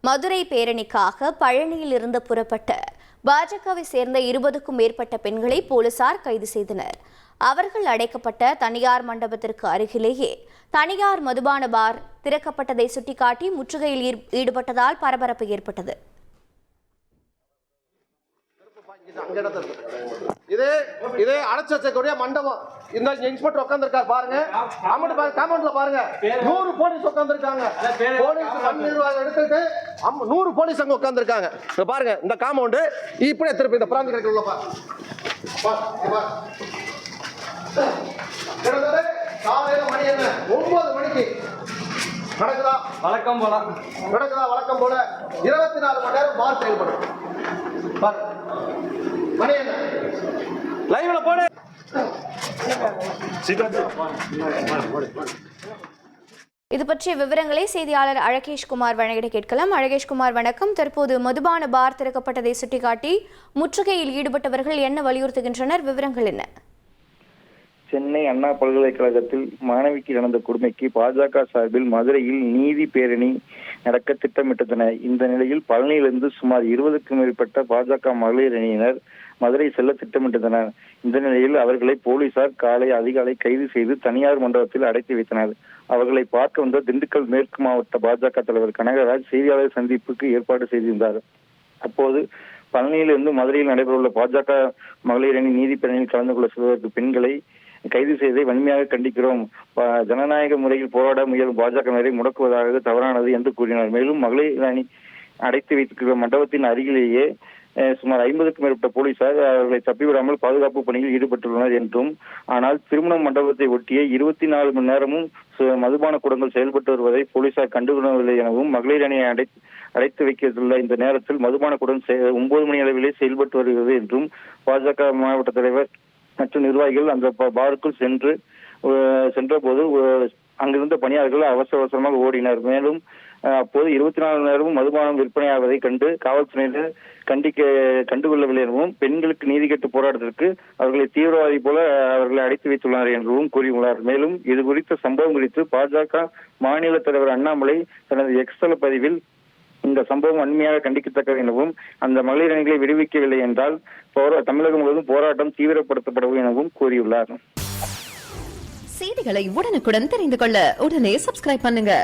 மதுரை பேரணிக்காக பழனியில் இருந்து புறப்பட்ட பாஜகவை சேர்ந்த 20க்கும் மேற்பட்ட பெண்களை போலீசார் கைது செய்தனர். அவர்கள் அடைக்கப்பட்ட தனியார் மண்டபத்திற்கு அருகிலேயே தனியார் மதுபான பார் திறக்கப்பட்டதை சுட்டிக்காட்டி முற்றுகையில் ஈடுபட்டதால் பரபரப்பு ஏற்பட்டது. இதே அடைச்சு வச்சக்கூடிய மண்டபம். இந்த இன்ஸ்பெக்டர் உட்கார்ந்திருக்காரு பாருங்க. காம்பவுண்ட்ல பாருங்க 100 போலீஸ் உட்கார்ந்திருக்காங்க. போலீஸ் நிர்வாகம் எடுத்துட்டு 100 போலீஸ் அங்க உட்கார்ந்திருக்காங்க. பாருங்க இந்த காம்பவுண்ட் இப்படியே திருப்பி இந்த பிராந்தி கடைக்கு உள்ள காலையில மணி என்ன 9 மணிக்கு நடக்குதா வழக்கம் போல 24 மணி நேரம் பார் செயல்படும். மணி என்ன லைவ்ல போடு. இது பற்றிய விவரங்களை செய்தியாளர் அழகேஷ்குமார் வழங்கிட கேட்கலாம். அழகேஷ்குமார் வணக்கம். தற்போது மதுபான பார் திறக்கப்பட்டதை சுட்டிக்காட்டி முற்றுகையில் ஈடுபட்டவர்கள் என்ன வலியுறுத்துகின்றனர்? விவரங்கள் என்ன? சென்னை அண்ணா பல்கலைக்கழகத்தில் மாணவிக்கு நடந்த கொடுமைக்கு பாஜக சார்பில் மதுரையில் நீதி பேரணி நடக்க திட்டமிட்டனர். இந்த நிலையில் பழனியிலிருந்து சுமார் 20க்கும் மேற்பட்ட பாஜக மகளிர் அணியினர் மதுரை செல்ல திட்டமிட்டனர். இந்த நிலையில் அவர்களை போலீசார் காலை அதிகாலை கைது செய்து தனியார் மண்டபத்தில் அடைத்து வைத்தனர். அவர்களை பார்க்க வந்த திண்டுக்கல் மேற்கு மாவட்ட பாஜக தலைவர் கனகராஜ் செய்தியாளர் சந்திப்புக்கு ஏற்பாடு செய்திருந்தார். அப்போது பழனியிலிருந்து மதுரையில் நடைபெறவுள்ள பாஜக மகளிர் அணி நீதி பேரணியில் கலந்து கொள்ள செல்வதற்கு பெண்களை கைது செய்ததை வன்மையாக கண்டிக்கிறோம். ஜனநாயக முறையில் போராட முயலும் பாஜகவினரை முடக்குவதாக தவறானது என்று கூறினார். மேலும் மகளிர் அணி அடைத்து வைத்திருக்கிற மண்டபத்தின் அருகிலேயே சுமார் 50க்கும் மேற்பட்ட போலீசார் அவர்களை தப்பிவிடாமல் பாதுகாப்பு பணியில் ஈடுபட்டுள்ளனர் என்றும், ஆனால் திருமண மண்டபத்தை ஒட்டிய 24 மணி நேரமும் மதுபான கூடங்கள் செயல்பட்டு வருவதை போலீசார் கண்டுகொள்ளவில்லை எனவும், மகளிர் அணியை அடைத்து வைத்துள்ள இந்த நேரத்தில் மதுபான கூடம் 9 மணி அளவிலே செயல்பட்டு வருகிறது என்றும் பாஜக மாவட்ட தலைவர் மற்றும் நிர்வாகிகள் அந்த பாருக்குள் சென்றபோது அங்கிருந்த பணியாளர்கள் அவசரமாக ஓடினர். மேலும் அப்போது 24 மணி நேரமும் மதுபானம் விற்பனையாவதை கண்டு காவல்துறையினர் கண்டுகொள்ளவில்லை எனவும், பெண்களுக்கு நீதி கேட்டு போராட்டத்திற்கு அவர்களை தீவிரவாதி போல அவர்களை அடைத்து வைத்துள்ளனர் என்றும் கூறியுள்ளார். மேலும் இது குறித்த சம்பவம் குறித்து பாஜக மாநில தலைவர் அண்ணாமலை தனது எக்ஸ் பதிவில் இந்த சம்பவம் வன்மையாக கண்டிக்கத்தக்கது எனவும், அந்த மகளிர் அணிகளை விடுவிக்கவில்லை என்றால் தமிழகம் முழுவதும் போராட்டம் தீவிரப்படுத்தப்படும் எனவும் கூறியுள்ளார். செய்திகளை உடனுக்குடன் தெரிந்து கொள்ள உடனே சப்ஸ்கிரைப் பண்ணுங்க.